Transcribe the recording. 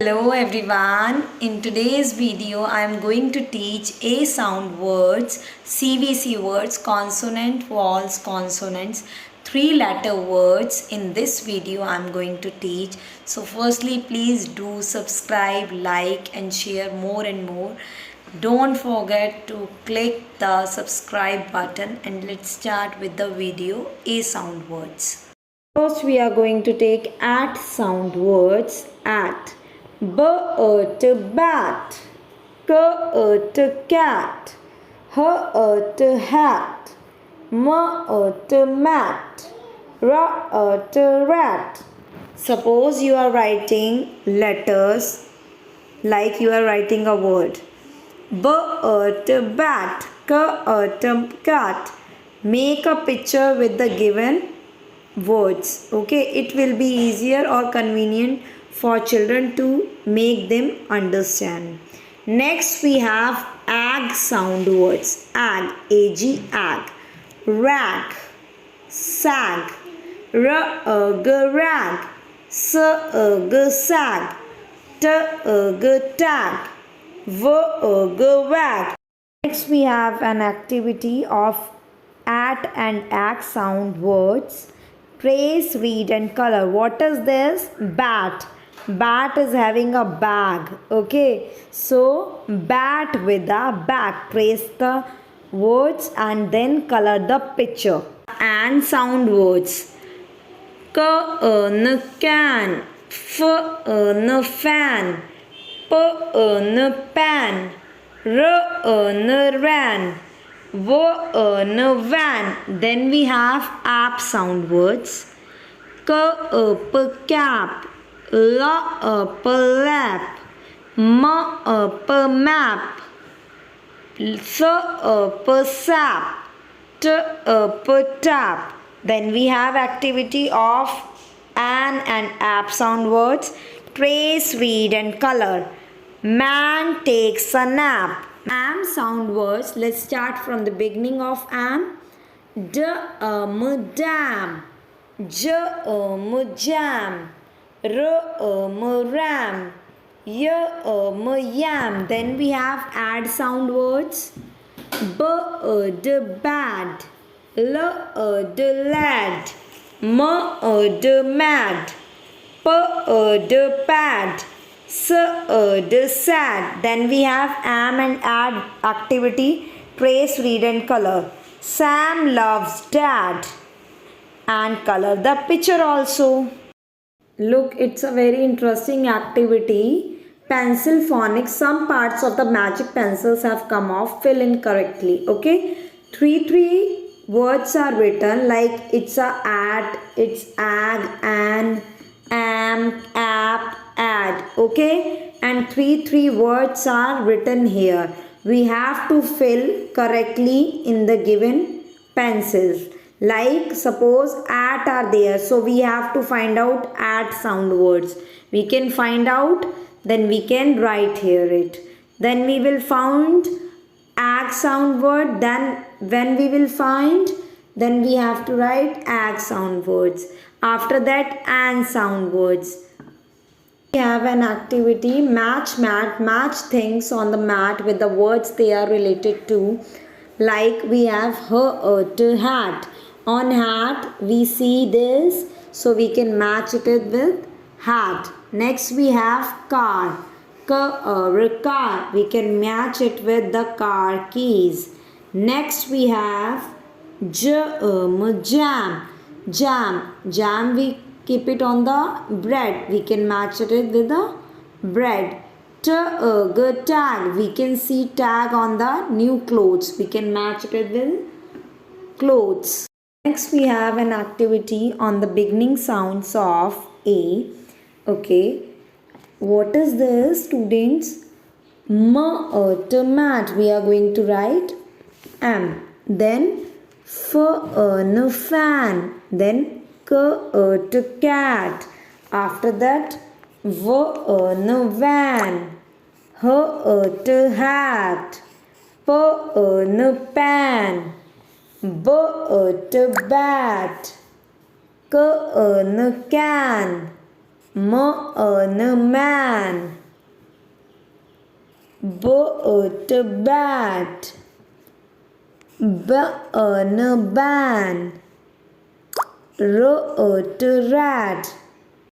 Hello everyone. In today's video I am going to teach A sound words, CVC words, consonant, vowels, consonants, 3-letter words. In this video I am going to teach. So firstly please do subscribe, like and share more and more. Don't forget to click the subscribe button and let's start with the video A sound words. First we are going to take at sound words. At. B bat, k cat, h hat, m mat, r rat. Suppose you are writing letters like you are writing a word. B bat, k cat. Make a picture with the given words. Okay, it will be easier or convenient for children to make them understand. Next we have ag sound words. Ag, ag, ag. Rag, sag, rag, sag, tag, wag. Next we have an activity of at and ag sound words. Trace, read and color. What is this? Bat. Bat is having a bag. Okay. So, bat with a bag. Trace the words and then color the picture. And sound words. K, can. F, fan. P, pan. R, ran. Van. Then we have app sound words. Cap. Lap. Map. Sap. Tap. Then we have activity of an and app sound words. Trace, read and color. Man takes a nap. Am sound words. Let's start from the beginning of am. Dam. Jam. Ram. Yam. Then we have add sound words. Bad. Lad. Mad. Pad. Sad. Then we have am and add activity. Trace, read and color. Sam loves dad. And color the picture also. Look, it's a very interesting activity. Pencil phonics. Some parts of the magic pencils have come off. Fill in correctly. Okay. Three words are written like it's a at, it's ag, and, am, app, add. Okay. And three words are written here. We have to fill correctly in the given pencils. Like suppose at are there. So we have to find out at sound words. We can find out. Then we can write here it. Then we will find ag sound word. Then when we will find. Then we have to write ag sound words. After that an sound words. We have an activity match mat. Match things on the mat with the words they are related to. Like we have her hat. On hat we see this, so we can match it with hat. Next we have car. Car. We can match it with the car keys. Next we have jam. Jam we keep it on the bread. We can match it with the bread. Tag. We can see tag on the new clothes. We can match it with clothes. Next we have an activity on the beginning sounds of A. Okay. What is this, students? Mat. We are going to write am. Then fan. Then cat. After that van. Hat. Pan. Bat. Can. man. Bat. Ban. Rat.